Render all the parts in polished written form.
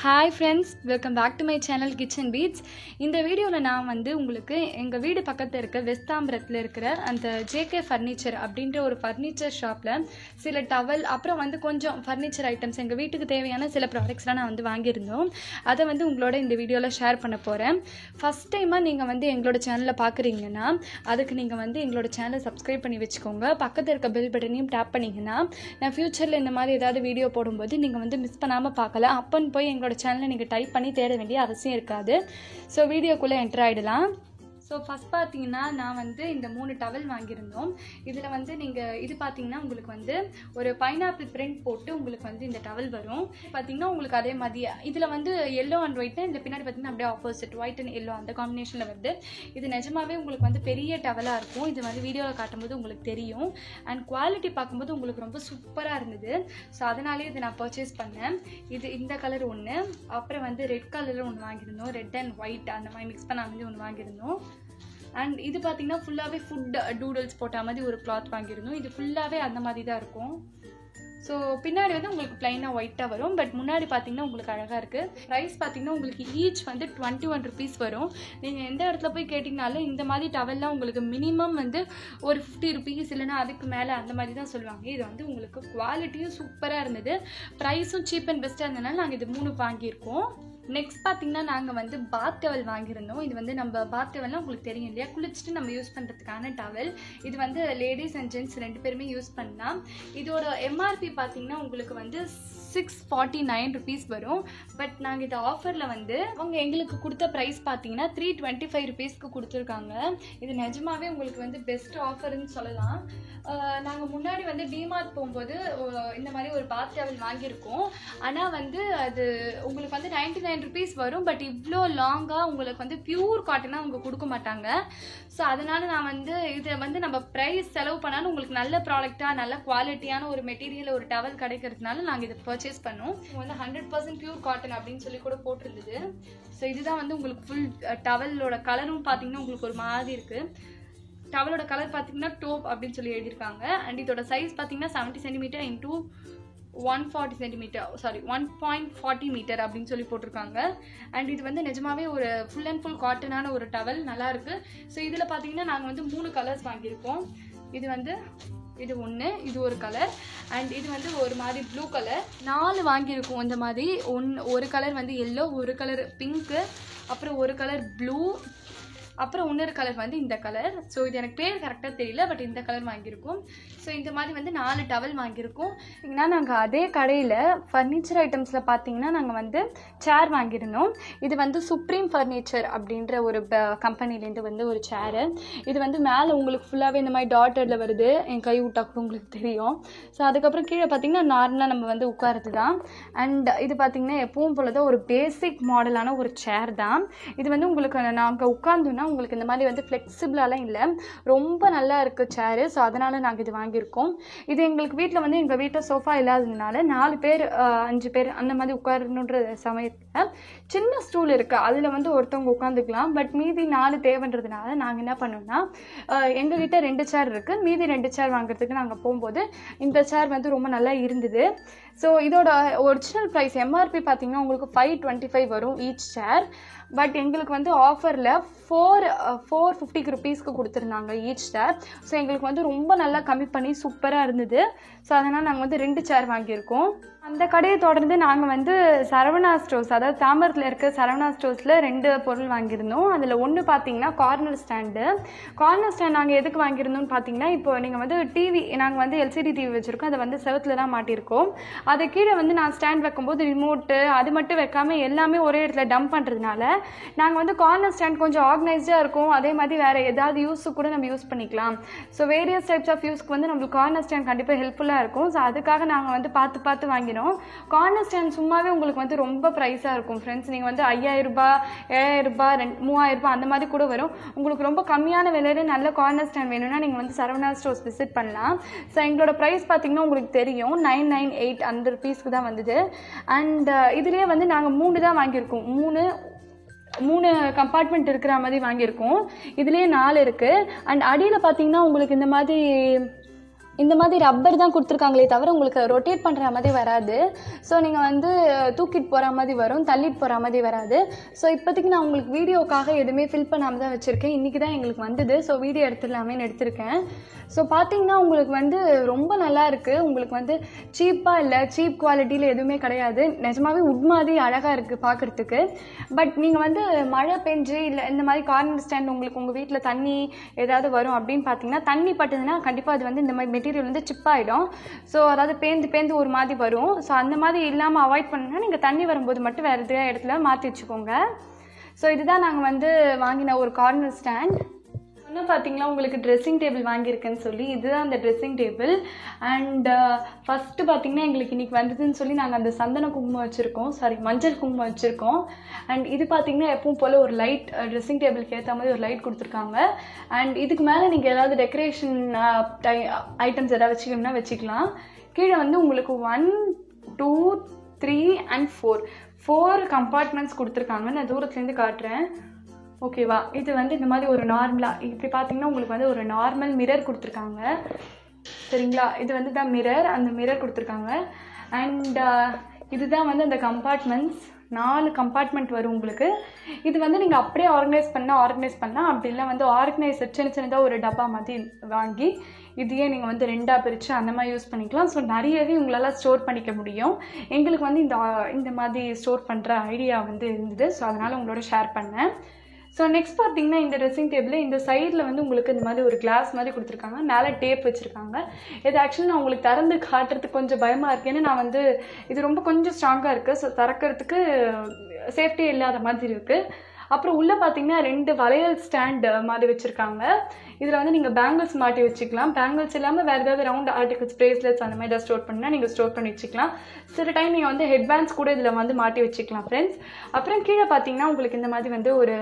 Hi friends, welcome back to my channel Kitchen Beats. இந்த வீடியோவில் நான் உங்களுக்கு எங்கள் வீடு பக்கத்தில் இருக்க வெஸ்தாம்பரத்தில் இருக்கிற அந்த ஜேகே ஃபர்னிச்சர் அப்படின்ற ஒரு ஃபர்னிச்சர் ஷாப்பில் சில டவல் அப்புறம் கொஞ்சம் ஃபர்னிச்சர் ஐட்டம்ஸ் எங்கள் வீட்டுக்கு தேவையான சில ப்ராடக்ட்ஸ்லாம் நான் வாங்கியிருந்தோம். அதை உங்களோட இந்த வீடியோவில் ஷேர் பண்ண போகிறேன். ஃபஸ்ட் டைமாக நீங்கள் எங்களோட சேனலில் பார்க்குறீங்கன்னா அதுக்கு நீங்கள் எங்களோட சேனலை சப்ஸ்கிரைப் பண்ணி வச்சுக்கோங்க. பக்கத்தில் இருக்க பெல் பட்டனையும் டேப் பண்ணிங்கன்னா நான் ஃப்யூச்சரில் இந்த மாதிரி ஏதாவது வீடியோ போடும்போது நீங்கள் மிஸ் பண்ணாமல் பார்க்கலாம். அப்போன்னு போய் எங்களோட சேனலை நீங்கள் டைப் பண்ணி தேட வேண்டிய அவசியம் இருக்காது. ஸோ வீடியோக்குள்ளே என்டர் ஆகிடலாம். ஸோ ஃபஸ்ட் பார்த்தீங்கன்னா நான் இந்த 3 டவல் வாங்கியிருந்தோம். இதில் நீங்கள் இது பார்த்தீங்கன்னா உங்களுக்கு ஒரு பைனாப்பிள் பிரிண்ட் போட்டு உங்களுக்கு இந்த டவல் வரும். பார்த்தீங்கன்னா உங்களுக்கு அதே மாதிரி இதில் எல்லோ அண்ட் ஒயிட், இதில் பின்னாடி பார்த்தீங்கன்னா அப்படியே ஆப்போசிட் ஒயிட் அண்ட் எல்லோ அந்த காம்பினேஷனில் வருது. இது நிஜமாவே உங்களுக்கு பெரிய டவலாக இருக்கும். இது வீடியோவில் காட்டும்போது உங்களுக்கு தெரியும். அண்ட் குவாலிட்டி பார்க்கும்போது உங்களுக்கு ரொம்ப சூப்பராக இருந்தது. ஸோ அதனாலே இதை நான் பர்ச்சேஸ் பண்ணேன். இது இந்த கலர் ஒன்று, அப்புறம் ரெட் கலரில் ஒன்று வாங்கியிருந்தோம். ரெட் அண்ட் ஒயிட் அந்த மாதிரி மிக்ஸ் பண்ண ஒன்று வாங்கியிருந்தோம். அண்ட் இது பார்த்தீங்கன்னா ஃபுல்லாகவே ஃபுட் டூடல்ஸ் போட்ட மாதிரி ஒரு கிளாத் வாங்கியிருந்தோம். இது ஃபுல்லாகவே அந்த மாதிரி தான் இருக்கும். ஸோ பின்னாடி உங்களுக்கு பிளைனாக ஒயிட்டாக வரும், பட் முன்னாடி பார்த்தீங்கன்னா உங்களுக்கு அழகாக இருக்குது. ப்ரைஸ் பார்த்தீங்கன்னா உங்களுக்கு ஈச் 21 rupees வரும். நீங்கள் எந்த இடத்துல போய் கேட்டிங்கனாலும் இந்த மாதிரி டவல்லாம் உங்களுக்கு மினிமம் ஒரு 50 rupees இல்லைனா அதுக்கு மேலே அந்த மாதிரி தான் சொல்லுவாங்க. இது உங்களுக்கு குவாலிட்டியும் சூப்பராக இருந்தது, ப்ரைஸும் சீப் அண்ட் பெஸ்ட்டாக இருந்ததுனால நாங்கள் இது 3 வாங்கியிருக்கோம். நெக்ஸ்ட் பார்த்தீங்கன்னா நாங்கள் பாத் டவல் வாங்கியிருந்தோம். இது நம்ம பாத் டவல்னால் உங்களுக்கு தெரியும் இல்லையா, குளிச்சுட்டு நம்ம யூஸ் பண்ணுறதுக்கான டவல். இது லேடிஸ் அண்ட் ஜென்ட்ஸ் 2 பேருமே யூஸ் பண்ணலாம். இதோட எம்ஆர்பி பார்த்தீங்கன்னா உங்களுக்கு 649 rupees வரும். பட் நாங்கள் இது ஆஃபரில் அவங்க எங்களுக்கு கொடுத்த ப்ரைஸ் பார்த்தீங்கன்னா 325 rupeesக்கு கொடுத்துருக்காங்க. இது நிஜமாவே உங்களுக்கு பெஸ்ட் ஆஃபர்னு சொல்லலாம். நாங்கள் முன்னாடி டிமார்ட் போகும்போது இந்த மாதிரி ஒரு பாத் டவல் வாங்கியிருக்கோம். ஆனால் அது உங்களுக்கு 99 rupees வரும். பட் இவ்வளோ லாங்காக உங்களுக்கு பியூர் காட்டனாக அவங்க கொடுக்க மாட்டாங்க. ஸோ அதனால் நான் இதை நம்ம ப்ரைஸ் செலவு பண்ணாலும் உங்களுக்கு நல்ல ப்ராடக்டாக நல்ல குவாலிட்டியான ஒரு மெட்டீரியல் ஒரு டவல் கிடைக்கிறதுனால நாங்கள் இதை பர்ச்சேஸ் பண்ணோம். 100% பியூர் காட்டன் அப்படின்னு சொல்லி கூட போட்டிருந்தது. ஸோ இதுதான் உங்களுக்கு ஃபுல் டவலோட கலரும் பார்த்தீங்கன்னா உங்களுக்கு ஒரு மாதிரி இருக்குது. டவலோட கலர் பார்த்தீங்கன்னா டோப் அப்படின்னு சொல்லி எழுதியிருக்காங்க. அண்ட் இதோட சைஸ் பார்த்தீங்கன்னா 70 cm into 140 cm, sorry 1.40 metre அப்படின்னு சொல்லி போட்டிருக்காங்க. அண்ட் இது நிஜமாவே ஒரு ஃபுல் அண்ட் ஃபுல் காட்டனான ஒரு டவல், நல்லா இருக்கு. ஸோ இதில் பார்த்தீங்கன்னா நாங்கள் 3 கலர்ஸ் வாங்கியிருக்கோம். இது ஒன்று, இது ஒரு கலர், அண்ட் இது ஒரு மாதிரி ப்ளூ கலர். 4 வாங்கியிருக்கோம். இந்த மாதிரி ஒரு கலர் எல்லோ, ஒரு கலர் பிங்க்கு, அப்புறம் ஒரு கலர் ப்ளூ, அப்புறம் இன்னொரு கலர் இந்த கலர். ஸோ இது எனக்கு பேர் கரெக்டாக தெரியல, பட் இந்த கலர் வாங்கியிருக்கோம். ஸோ இந்த மாதிரி 4 டவல் வாங்கியிருக்கோம். ஏன்னா நாங்கள் அதே கடையில் ஃபர்னிச்சர் ஐட்டம்ஸில் பார்த்தீங்கன்னா நாங்கள் சேர் வாங்கியிருந்தோம். இது சுப்ரீம் ஃபர்னிச்சர் அப்படின்ற ஒரு கம்பெனிலேருந்து ஒரு சேரு. இது மேலே உங்களுக்கு ஃபுல்லாகவே இந்த மாதிரி டாட்டரில் வருது. என் கை விட்டா கூட உங்களுக்கு தெரியும். ஸோ அதுக்கப்புறம் கீழே பார்த்தீங்கன்னா நார்மலாக நம்ம உட்காரது தான். அண்ட் இது பார்த்தீங்கன்னா எப்பவும் போல தான் ஒரு பேசிக் மாடலான ஒரு சேர் தான். இது உங்களுக்கு நாங்கள் உட்கார்ந்தோன்னா உங்களுக்கு இந்த மாதிரி ஃப்ளெக்சிபிளாலாம் இல்லை, ரொம்ப நல்லா இருக்குது சேரு. ஸோ அதனால் நாங்கள் இது வாங்கியிருக்கோம். இது எங்களுக்கு வீட்டில் எங்கள் வீட்டில் சோஃபா இல்லாததுனால 4 பேர் 5 பேர் அந்த மாதிரி உட்காரணுன்ற சமயத்தில் சின்ன ஸ்டூல் இருக்குது, அதில் ஒருத்தவங்க உட்காந்துக்கலாம். பட் மீதி 4 தேவைன்றதுனால நாங்கள் என்ன பண்ணோம்னா எங்ககிட்ட 2 சேர் இருக்குது. மீதி 2 சேர் வாங்குறதுக்கு நாங்கள் போகும்போது இந்த சேர் ரொம்ப நல்லா இருந்தது. ஸோ இதோட ஒரிஜினல் ப்ரைஸ் எம்ஆர்பி பார்த்தீங்கன்னா உங்களுக்கு 525 வரும் ஈச் சேர். பட் எங்களுக்கு ஆஃபரில் 450 rupeesக்கு கொடுத்துருந்தாங்க ஈச் சேர். ஸோ எங்களுக்கு ரொம்ப நல்லா கம்மி பண்ணி சூப்பராக இருந்தது. ஸோ அதனால் நாங்கள் 2 சேர் வாங்கியிருக்கோம். அந்த கடையை தொடர்ந்து நாங்கள் சரவணா ஸ்டோர்ஸ், அதாவது தாம்பரத்தில் இருக்க சரவணா ஸ்டோர்ஸில் 2 பொருள் வாங்கியிருந்தோம். அதில் ஒன்று பார்த்தீங்கன்னா கார்னர் ஸ்டாண்டு. கார்னர் ஸ்டாண்ட் நாங்கள் எதுக்கு வாங்கியிருந்தோம்னு பார்த்தீங்கன்னா, இப்போ நீங்கள் டிவி, நாங்கள் எல்சிடி டிவி வச்சுருக்கோம், அதை செவத்தில் தான் மாட்டியிருக்கோம். அதை கீழே நான் ஸ்டாண்ட் வைக்கும்போது ரிமோட்டு அது மட்டும் வைக்காமல் எல்லாமே ஒரே இடத்துல டம்ப் பண்ணுறதுனால நாங்கள் கார்னர் ஸ்டாண்ட் கொஞ்சம் ஆர்கனைஸ்டாக இருக்கும். அதே மாதிரி வேறு ஏதாவது யூஸுக்கு கூட நம்ம யூஸ் பண்ணிக்கலாம். ஸோ வேரியஸ் டைப்ஸ் ஆஃப் யூஸ்க்கு நம்மளுக்கு கார்னர் ஸ்டாண்ட் கண்டிப்பாக ஹெல்ப்ஃபுல்லாக இருக்கும். ஸோ அதுக்காக நாங்கள் பார்த்து வாங்கினோம். கார்னர் ஸ்டாண்ட் சும்மாவே உங்களுக்கு ரொம்ப ப்ரைஸாக இருக்கும் ஃப்ரெண்ட்ஸ். நீங்கள் 5000 ரூபாய், 7000 ரூபாய், 3000 ரூபாய் அந்த மாதிரி கூட வரும். உங்களுக்கு ரொம்ப கம்மியான விலையில நல்ல கார்னர் ஸ்டாண்ட் வேணும்னா நீங்கள் சரவணா ஸ்டோர்ஸ் விசிட் பண்ணலாம். ஸோ எங்களோட ப்ரைஸ் பார்த்தீங்கன்னா உங்களுக்கு தெரியும் 998 அந்த rupeesக்கு தான் வந்தது. அண்ட் இதுலேயே நாங்கள் 3 தான் வாங்கியிருக்கோம். 3 கம்பார்ட்மெண்ட் இருக்கிற மாதிரி வாங்கியிருக்கோம். இதுலேயே 4 இருக்குது. அண்ட் அடியில் பார்த்தீங்கன்னா உங்களுக்கு இந்த மாதிரி இந்த மாதிரி ரப்பர் தான் கொடுத்துருக்காங்களே தவிர உங்களுக்கு ரொட்டேட் பண்ணுற மாதிரி வராது. ஸோ நீங்கள் வந்து தூக்கிட்டு போகிற மாதிரி வரும், தள்ளிட்டு போகிற மாதிரி வராது. ஸோ இப்போதைக்கு நான் உங்களுக்கு வீடியோக்காக எதுவுமே ஃபில் பண்ணாமல் தான் வச்சுருக்கேன். இன்றைக்கி தான் எங்களுக்கு வந்தது. ஸோ வீடியோ எடுத்துடலாமேன்னு எடுத்திருக்கேன். ஸோ பார்த்தீங்கன்னா உங்களுக்கு வந்து ரொம்ப நல்லா இருக்குது. உங்களுக்கு வந்து சீப்பாக இல்லை, சீப் குவாலிட்டியில் எதுவுமே கிடையாது. நிஜமாவே உட் மாதிரி அழகாக இருக்குது பார்க்குறதுக்கு. பட் நீங்கள் வந்து மழை பெஞ்சு இல்லை இந்த மாதிரி கார்னர் ஸ்டாண்ட் உங்களுக்கு உங்கள் வீட்டில் தண்ணி ஏதாவது வரும் அப்படின்னு பார்த்தீங்கன்னா, தண்ணி பட்டுதுன்னா கண்டிப்பாக அது வந்து இந்த மாதிரி மெட்டீரியல் வந்து சிப் ஆகிடும். ஸோ அதாவது பேந்து ஒரு மாதிரி வரும். ஸோ அந்த மாதிரி இல்லாமல் அவாய்ட் பண்ணணும்னா நீங்கள் தண்ணி வரும்போது மட்டும் வேறு எதாவது இடத்துல மாற்றி வச்சுக்கோங்க. ஸோ இதுதான் நாங்கள் வந்து வாங்கின ஒரு கார்னர் ஸ்டாண்ட். இன்னும் பார்த்தீங்களா உங்களுக்கு ட்ரெஸ்ஸிங் டேபிள் வாங்கியிருக்கேன்னு சொல்லி, இதுதான் அந்த ட்ரெஸ்ஸிங் டேபிள். அண்ட் ஃபஸ்ட்டு பார்த்தீங்கன்னா எங்களுக்கு இன்றைக்கி வந்ததுன்னு சொல்லி நாங்கள் அந்த சந்தன குங்குமம் வச்சுருக்கோம், மஞ்சள் குங்குமம் வச்சுருக்கோம். அண்ட் இது பார்த்தீங்கன்னா எப்பவும் போல் ஒரு லைட் ட்ரெஸ்ஸிங் டேபிளுக்கு ஏற்ற மாதிரி ஒரு லைட் கொடுத்துருக்காங்க. அண்ட் இதுக்கு மேலே நீங்கள் ஏதாவது டெக்கரேஷன் ஐட்டம்ஸ் எதாவது வச்சுக்கணும்னா வச்சுக்கலாம். கீழே வந்து உங்களுக்கு 1, 2, 3 and 4 கம்பார்ட்மெண்ட்ஸ் கொடுத்துருக்காங்க. நான் தூரத்துலேருந்து காட்டுறேன், ஓகேவா? இது வந்து இந்த மாதிரி ஒரு நார்மலாக இப்படி பார்த்தீங்கன்னா உங்களுக்கு வந்து ஒரு நார்மல் மிரர் கொடுத்துருக்காங்க, சரிங்களா? இது வந்து தான் மிரர், அந்த மிரர் கொடுத்துருக்காங்க. அண்ட் இதுதான் வந்து அந்த கம்பார்ட்மெண்ட்ஸ். 4 கம்பார்ட்மெண்ட் வரும் உங்களுக்கு. இது வந்து நீங்கள் அப்படியே ஆர்கனைஸ் பண்ணலாம். அப்படி இல்லை வந்து ஆர்கனைசர் சின்னதாக ஒரு டப்பா மாதிரி வாங்கி இதையே நீங்கள் வந்து 2ஆக பிரித்து அந்த மாதிரி யூஸ் பண்ணிக்கலாம். ஸோ நிறையவே உங்களால் ஸ்டோர் பண்ணிக்க முடியும். எங்களுக்கு வந்து இந்த மாதிரி ஸ்டோர் பண்ணுற ஐடியா வந்து இருந்தது. ஸோ அதனால் உங்களோட ஷேர் பண்ணேன். ஸோ நெக்ஸ்ட் பார்த்தீங்கன்னா இந்த ட்ரெஸ்ஸிங் டேபிள் இந்த சைடில் வந்து உங்களுக்கு இந்த மாதிரி ஒரு கிளாஸ் மாதிரி கொடுத்துருக்காங்க, மேலே டேப் வச்சுருக்காங்க. இது ஆக்சுவலி நான் உங்களுக்கு திறந்து காட்டுறதுக்கு கொஞ்சம் பயமாக இருக்குது. ஏன்னா நான் வந்து இது ரொம்ப கொஞ்சம் ஸ்ட்ராங்காக இருக்குது. ஸோ திறக்கிறதுக்கு சேஃப்டி இல்லாத மாதிரி இருக்குது. அப்புறம் உள்ளே பார்த்தீங்கன்னா 2 வளையல் ஸ்டாண்ட் மாதிரி வச்சுருக்காங்க. இதில் வந்து நீங்கள் பேங்கிள்ஸ் மாட்டி வச்சுக்கலாம். பேங்கிள்ஸ் இல்லாமல் வேறு ஏதாவது ரவுண்ட் ஆர்டிகல்ஸ், ப்ரேஸ்லெட்ஸ் அந்த மாதிரி ஏதாவது ஸ்டோர் பண்ணால் நீங்கள் ஸ்டோர் பண்ணி வச்சுக்கலாம். சில டைம் நீங்கள் வந்து ஹெட்பேண்ட்ஸ் கூட இதில் வந்து மாட்டி வச்சுக்கலாம் ஃப்ரெண்ட்ஸ். அப்புறம் கீழே பார்த்தீங்கன்னா உங்களுக்கு இந்த மாதிரி வந்து ஒரு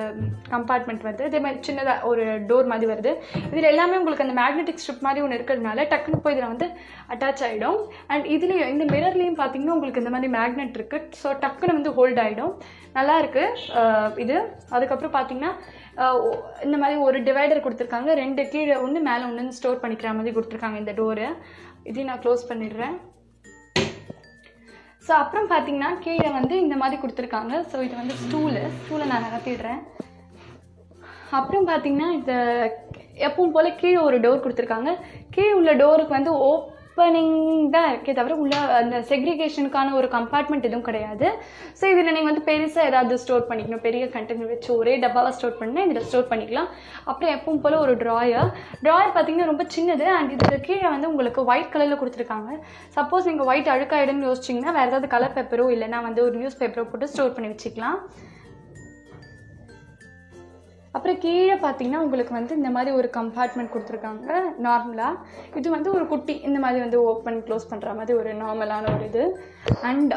கம்பார்ட்மெண்ட் வருது. இதே மாதிரி சின்னதாக ஒரு டோர் மாதிரி வருது. இதில் எல்லாமே உங்களுக்கு அந்த மேக்னெட்டிக் ஸ்ட்ரிப் மாதிரி ஒன்று இருக்கிறதுனால டக்குன்னு போய் இதில் வந்து அட்டாச் ஆகிடும். அண்ட் இதுலேயும் இந்த மிரர்லேயும் பார்த்தீங்கன்னா உங்களுக்கு இந்த மாதிரி மேக்னெட் இருக்குது. ஸோ டக்குன்னு வந்து ஹோல்ட் ஆகிடும். நல்லா இருக்குது இது. அதுக்கப்புறம் பார்த்தீங்கன்னா இந்த மாதிரி ஒரு டிவைடர் கொடுத்துருக்காங்க. 2 கீழே ஒன்று மேலே ஒன்று ஸ்டோர் பண்ணிக்கிற மாதிரி கொடுத்துருக்காங்க இந்த டோரு. இதையும் நான் க்ளோஸ் பண்ணிடுறேன். ஸோ அப்புறம் பார்த்தீங்கன்னா கீழே வந்து இந்த மாதிரி கொடுத்துருக்காங்க. ஸோ இது வந்து ஸ்டூலை நான் நகர்த்திடுறேன். அப்புறம் பார்த்தீங்கன்னா இது எப்பவும் போல் கீழே ஒரு டோர் கொடுத்துருக்காங்க. கீழே உள்ள டோருக்கு வந்து ஓப்பனிங் தான் இருக்கே தவிர உள்ள அந்த செக்ரிகேஷனுக்கான ஒரு கம்பார்ட்மெண்ட் எதுவும் கிடையாது. ஸோ இதில் நீங்கள் வந்து பெருசாக ஏதாவது ஸ்டோர் பண்ணிக்கணும், பெரிய கண்டெய்னர் வச்சு ஒரே டப்பாவாக ஸ்டோர் பண்ணால் இதில் ஸ்டோர் பண்ணிக்கலாம். அப்புறம் எப்பவும் போல் ஒரு ட்ராயர் பார்த்தீங்கன்னா ரொம்ப சின்னது. அண்ட் இதுக்கு கீழே வந்து உங்களுக்கு ஒயிட் கலரில் கொடுத்துருக்காங்க. சப்போஸ் நீங்கள் ஒயிட் அழுக்காயிடும்னு யோசிச்சிங்கன்னா வேறு ஏதாவது கலர் பேப்பரோ இல்லைனா வந்து ஒரு நியூஸ் பேப்பரோ போட்டு ஸ்டோர் பண்ணி வச்சுக்கலாம். அப்புறம் கீழே பார்த்தீங்கன்னா உங்களுக்கு வந்து இந்த மாதிரி ஒரு கம்பார்ட்மெண்ட் கொடுத்துருக்காங்க நார்மலாக. இது வந்து ஒரு குட்டி இந்த மாதிரி வந்து ஓப்பன் க்ளோஸ் பண்ணுற மாதிரி ஒரு நார்மலான ஒரு இது. அண்ட்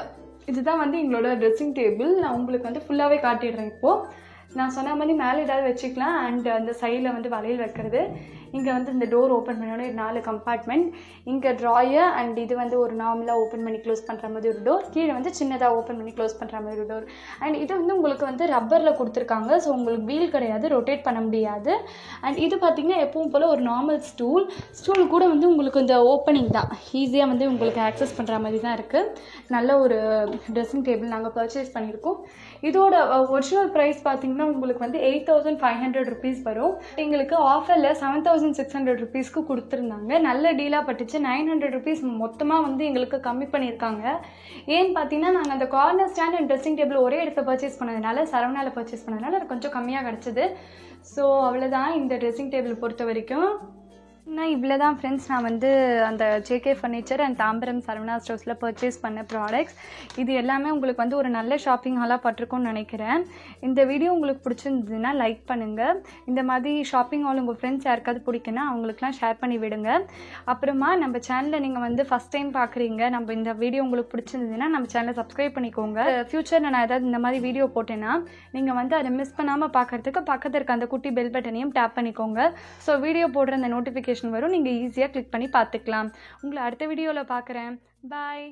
இதுதான் வந்து எங்களோட ட்ரெஸ்ஸிங் டேபிள். நான் உங்களுக்கு வந்து ஃபுல்லாகவே காட்டிடுறேன். இப்போது நான் சொன்ன மாதிரி மேலே ஏதாவது வச்சுக்கலாம். அண்ட் அந்த சைடில் வந்து வளையல் வைக்கிறது. இங்கே வந்து இந்த டோர் ஓப்பன் பண்ணோட 4 கம்பார்ட்மெண்ட். இங்கே ட்ராயர் அண்ட் இது வந்து ஒரு நார்மலாக ஓப்பன் பண்ணி க்ளோஸ் பண்ணுற மாதிரி ஒரு டோர். கீழே வந்து சின்னதாக ஓப்பன் பண்ணி க்ளோஸ் பண்ணுற மாதிரி ஒரு டோர். அண்ட் இது வந்து உங்களுக்கு வந்து ரப்பரில் கொடுத்துருக்காங்க. ஸோ உங்களுக்கு வீல் கிடையாது, ரொட்டேட் பண்ண முடியாது. அண்ட் இது பார்த்திங்கன்னா எப்பவும் போல் ஒரு நார்மல் ஸ்டூல் கூட வந்து உங்களுக்கு இந்த ஓப்பனிங் தான், ஈஸியாக வந்து உங்களுக்கு ஆக்சஸ் பண்ணுற மாதிரி தான் இருக்குது. நல்ல ஒரு ட்ரெஸ்ஸிங் டேபிள் நாங்கள் பர்ச்சேஸ் பண்ணியிருக்கோம். இதோட ஒரிஜினல் ப்ரைஸ் பார்த்திங்கன்னா உங்களுக்கு வந்து 8500 rupees வரும். எங்களுக்கு ஆஃபரில் 7600 rupeesக்கு கொடுத்துருந்தாங்க. நல்ல டீலாக பட்டுச்சு. 900 rupees மொத்தமாக வந்து எங்களுக்கு கம்மி பண்ணியிருக்காங்க. ஏன்னு பார்த்தீங்கன்னா நாங்கள் அந்த corner stand and dressing table ஒரே இடத்துல பர்ச்சேஸ் பண்ணதுனால, சரவணாவில் பர்ச்சேஸ் பண்ணதுனால அது கொஞ்சம் கம்மியாக கிடச்சிது. ஸோ அவ்வளோதான் இந்த ட்ரெஸ்ஸிங் டேபிள் பொறுத்த வரைக்கும். நான் இவ்வளோ தான் ஃப்ரெண்ட்ஸ், நான் வந்து அந்த JK furniture and Tambaram Saravana ஸ்டோர்ஸில் பர்ச்சேஸ் பண்ண ப்ராடக்ட்ஸ். இது எல்லாமே உங்களுக்கு வந்து ஒரு நல்ல ஷாப்பிங் ஹாலாக பட்டிருக்கும்னு நினைக்கிறேன். இந்த வீடியோ உங்களுக்கு பிடிச்சிருந்ததுன்னா லைக் பண்ணுங்கள். இந்த மாதிரி ஷாப்பிங் ஹால் உங்கள் ஃப்ரெண்ட்ஸ் யாருக்காவது பிடிக்குன்னா அவங்களுக்குலாம் ஷேர் பண்ணி விடுங்க. அப்புறமா நம்ம சேனலில் நீங்கள் வந்து ஃபஸ்ட் டைம் பார்க்குறீங்க, நம்ம இந்த வீடியோ உங்களுக்கு பிடிச்சிருந்ததுன்னா நம்ம சேனலை சப்ஸ்கிரைப் பண்ணிக்கோங்க. ஃப்யூச்சரில் நான் ஏதாவது இந்த மாதிரி வீடியோ போட்டேன்னா நீங்கள் வந்து அதை மிஸ் பண்ணாமல் பார்க்குறதுக்கு பக்கத்தில் இருக்க அந்த குட்டி பெல் பட்டனையும் டேப் பண்ணிக்கோங்க. ஸோ வீடியோ போடுற அந்த நோட்டிஃபிகேஷன் வரும், நீங்கள் ஈஸியாக கிளிக் பண்ணி பார்த்துக்கலாம். உங்களை அடுத்த வீடியோவில் பார்க்குறேன். பாய்.